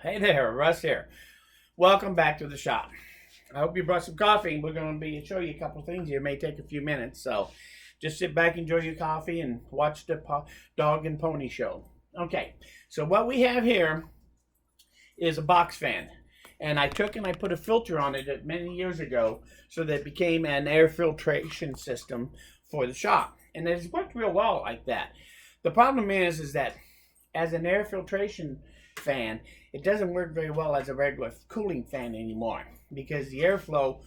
Hey there, Russ here. Welcome back to the shop. I hope you brought some coffee. We're going to show you a couple things here. It may take a few minutes, so just sit back, enjoy your coffee, and watch the dog and pony show. Okay, so what we have here is a box fan, and I took and I put a filter on it many years ago so that it became an air filtration system for the shop, and it's worked real well like that. The problem is that as an air filtration fan, it doesn't work very well as a regular cooling fan anymore because the airflow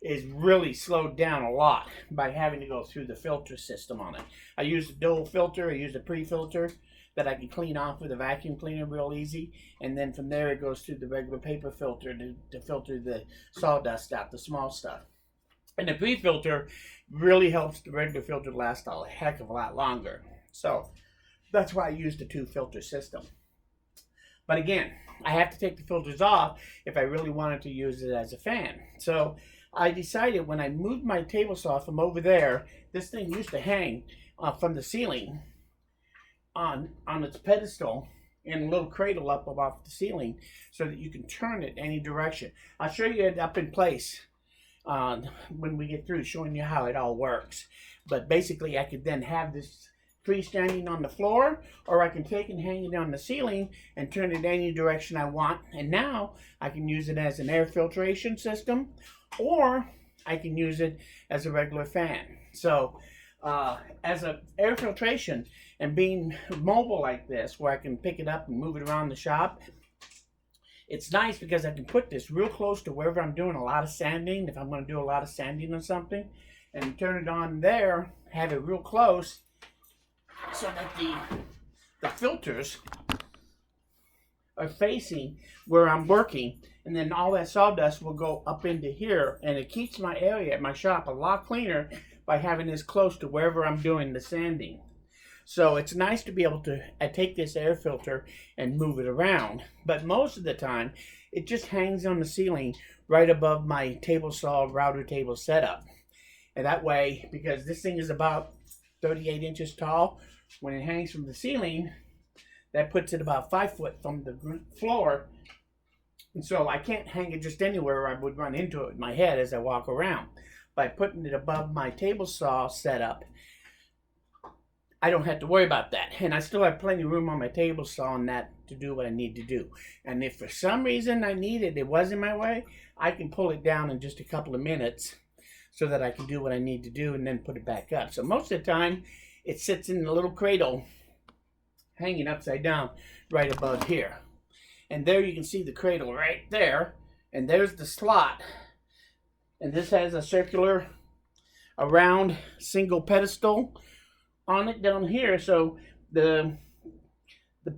is really slowed down a lot by having to go through the filter system on it. I use a dual filter, I use a pre-filter that I can clean off with a vacuum cleaner real easy, and then from there it goes through the regular paper filter to filter the sawdust out, the small stuff. And the pre-filter really helps the regular filter last a heck of a lot longer. So that's why I use the two filter system. But again, I have to take the filters off if I really wanted to use it as a fan. So I decided when I moved my table saw from over there, this thing used to hang from the ceiling on its pedestal in a little cradle up above the ceiling so that you can turn it any direction. I'll show you it up in place when we get through showing you how it all works. But basically I could then have this freestanding on the floor, or I can take and hang it on the ceiling and turn it any direction I want. And now I can use it as an air filtration system, or I can use it as a regular fan. So as an air filtration and being mobile like this, where I can pick it up and move it around the shop, it's nice because I can put this real close to wherever I'm doing a lot of sanding, if I'm going to do a lot of sanding or something, and turn it on there, have it real close, so that the filters are facing where I'm working, and then all that sawdust will go up into here, and it keeps my area at my shop a lot cleaner by having this close to wherever I'm doing the sanding. So it's nice to be able to take this air filter and move it around, but most of the time it just hangs on the ceiling right above my table saw router table setup. And that way, because this thing is about 38 inches tall, when it hangs from the ceiling, that puts it about 5 foot from the floor. And so I can't hang it just anywhere, or I would run into it with my head as I walk around. By putting it above my table saw setup, I don't have to worry about that. And I still have plenty of room on my table saw and that to do what I need to do. And if for some reason I need it, it was in my way, I can pull it down in just a couple of minutes so that I can do what I need to do and then put it back up. So most of the time, it sits in a little cradle hanging upside down right above here. And there you can see the cradle right there. And there's the slot. And this has a circular, a round single pedestal on it down here. So the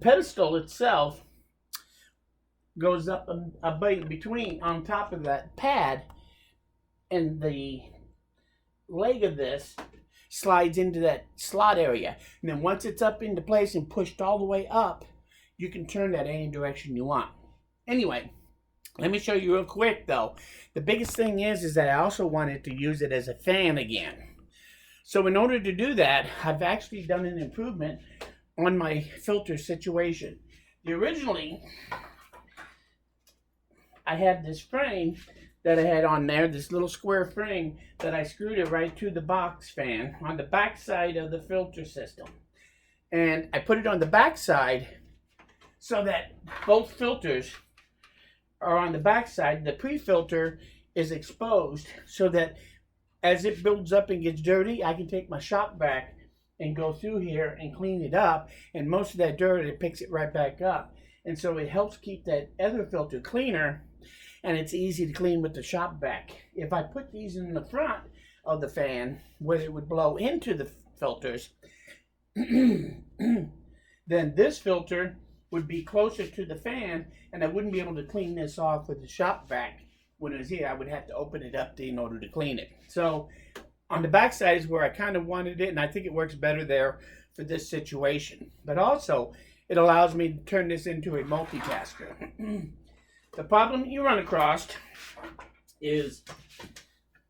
pedestal itself goes up a bit between on top of that pad, and the leg of this slides into that slot area. And then once it's up into place and pushed all the way up, you can turn that any direction you want. Anyway, let me show you real quick though. The biggest thing is that I also wanted to use it as a fan again. So in order to do that, I've actually done an improvement on my filter situation. Originally, I had this frame that I had on there, this little square frame that I screwed it right to the box fan on the back side of the filter system. And I put it on the back side so that both filters are on the back side. The pre-filter is exposed so that as it builds up and gets dirty, I can take my shop vac and go through here and clean it up. And most of that dirt, it picks it right back up. And so it helps keep that other filter cleaner, and it's easy to clean with the shop vac. If I put these in the front of the fan where it would blow into the filters, then this filter would be closer to the fan, and I wouldn't be able to clean this off with the shop vac. When it was here, I would have to open it up in order to clean it. So on the back side is where I kind of wanted it, and I think it works better there for this situation. But also, it allows me to turn this into a multitasker. The problem you run across is,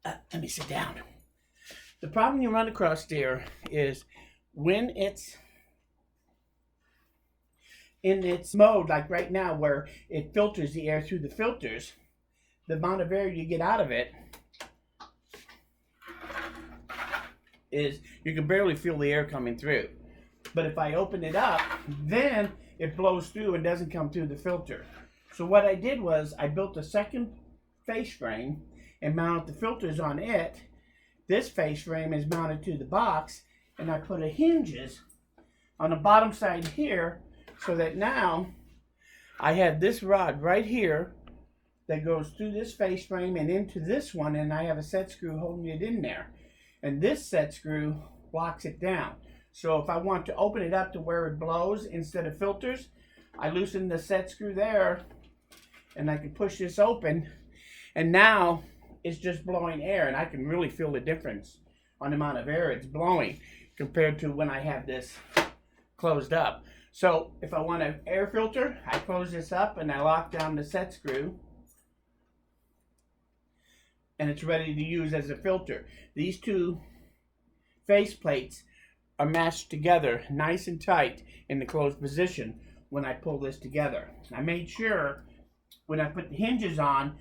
let me sit down. The problem you run across there is when it's in its mode, like right now, where it filters the air through the filters, the amount of air you get out of it is you can barely feel the air coming through. But if I open it up, then it blows through and doesn't come through the filter. So what I did was I built a second face frame and mounted the filters on it. This face frame is mounted to the box, and I put a hinges on the bottom side here, so that now I have this rod right here that goes through this face frame and into this one, and I have a set screw holding it in there. And this set screw locks it down. So if I want to open it up to where it blows instead of filters, I loosen the set screw there, and I can push this open, and now it's just blowing air, and I can really feel the difference on the amount of air it's blowing compared to when I have this closed up. So if I want an air filter, I close this up and I lock down the set screw, and it's ready to use as a filter. These two face plates are matched together nice and tight in the closed position when I pull this together. I made sure when I put the hinges on,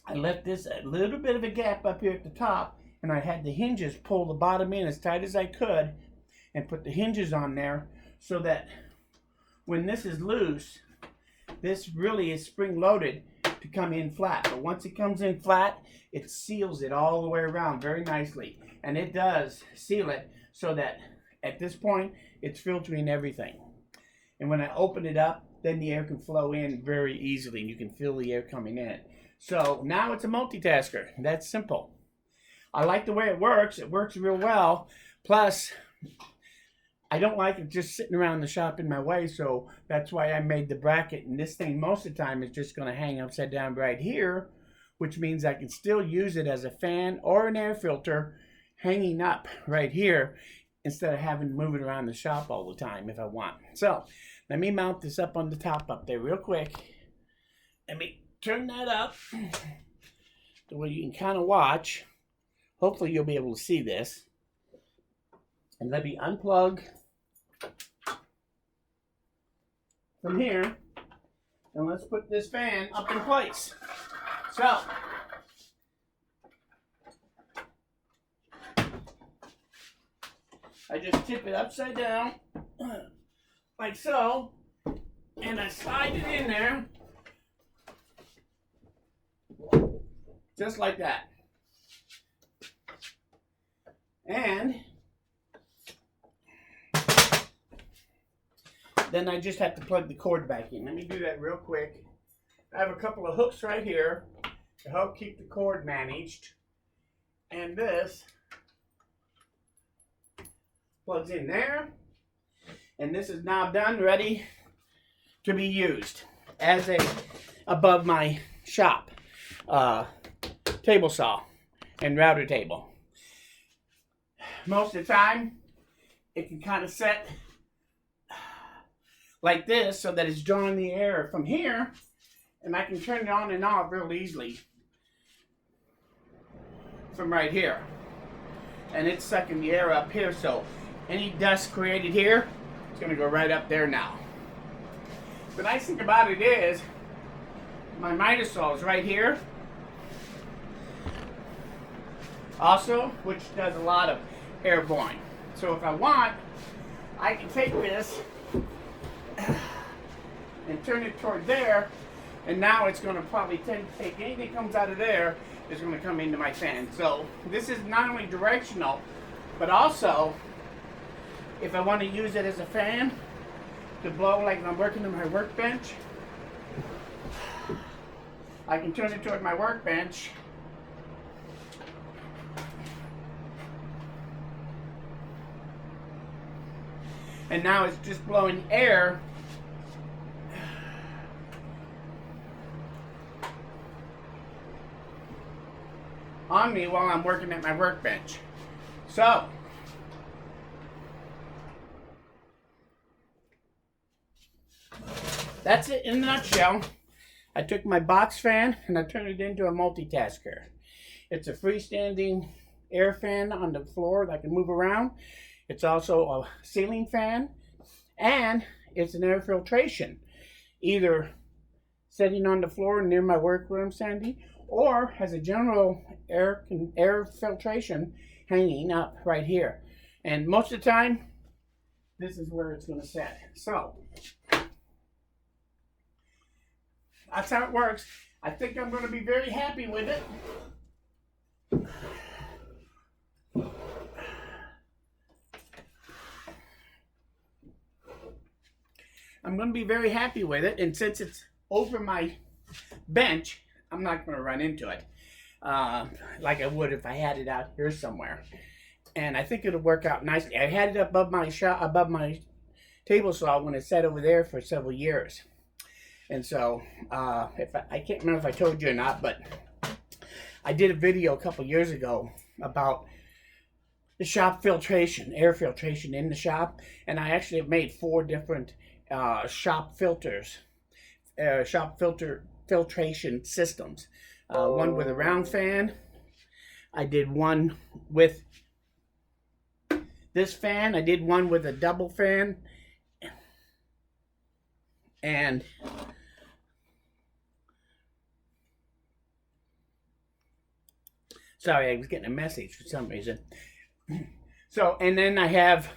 I left this a little bit of a gap up here at the top, and I had the hinges pull the bottom in as tight as I could and put the hinges on there, so that when this is loose, this really is spring loaded to come in flat. But once it comes in flat, it seals it all the way around very nicely. And it does seal it so that at this point, it's filtering everything. And when I open it up, then the air can flow in very easily, and you can feel the air coming in. So now it's a multitasker. That's simple. I like the way it works. It works real well. Plus, I don't like it just sitting around the shop in my way, so that's why I made the bracket. And this thing most of the time is just going to hang upside down right here, which means I can still use it as a fan or an air filter hanging up right here instead of having to move it around the shop all the time if I want. So let me mount this up on the top up there real quick. Let me turn that up the way you can kind of watch. Hopefully you'll be able to see this. And let me unplug from here, and let's put this fan up in place. So, I just tip it upside down, like so, and I slide it in there, just like that. And then I just have to plug the cord back in. Let me do that real quick. I have a couple of hooks right here to help keep the cord managed. And this plugs in there. And this is now done, ready to be used as a above my shop table saw and router table. Most of the time, it can kind of set like this so that it's drawing the air from here, and I can turn it on and off real easily from right here. And it's sucking the air up here, so any dust created here, it's going to go right up there now. The nice thing about it is, my miter saw is right here. Also, which does a lot of air blowing. So if I want, I can take this and turn it toward there, and now it's going to probably take anything that comes out of there is going to come into my fan. So this is not only directional, but also if I want to use it as a fan to blow like when I'm working on my workbench, I can turn it toward my workbench and now it's just blowing air on me while I'm working at my workbench. So, that's it in a nutshell. I took my box fan and I turned it into a multitasker. It's a freestanding air fan on the floor that can move around. It's also a ceiling fan, and it's an air filtration, either sitting on the floor near my workroom, Sandy, or has a general air filtration hanging up right here. And most of the time, this is where it's going to sit. So that's how it works. I think I'm going to be very happy with it. I'm going to be very happy with it, and since it's over my bench, I'm not going to run into it like I would if I had it out here somewhere. And I think it'll work out nicely. I had it above my table saw when it sat over there for several years. And so, I can't remember if I told you or not, but I did a video a couple years ago about the shop filtration, air filtration in the shop, and I actually have made 4 different shop filtration systems. One with a round fan. I did one with this fan. I did one with a double fan. And sorry, I was getting a message for some reason. So, and then I have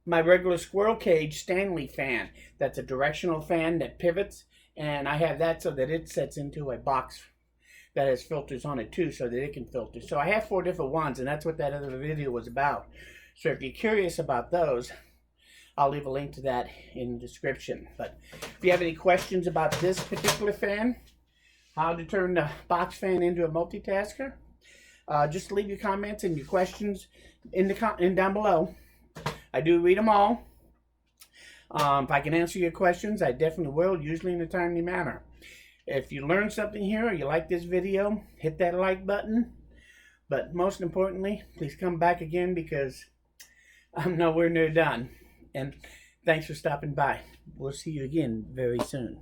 my regular squirrel cage Stanley fan. That's a directional fan that pivots, and I have that so that it sets into a box that has filters on it too, so that it can filter. So I have 4 different ones, and that's what that other video was about. So if you're curious about those, I'll leave a link to that in the description. But if you have any questions about this particular fan, how to turn the box fan into a multitasker, just leave your comments and your questions down below. I do read them all. If I can answer your questions, I definitely will, usually in a timely manner. If you learned something here or you like this video, hit that like button. But most importantly, please come back again, because I'm nowhere near done. And thanks for stopping by. We'll see you again very soon.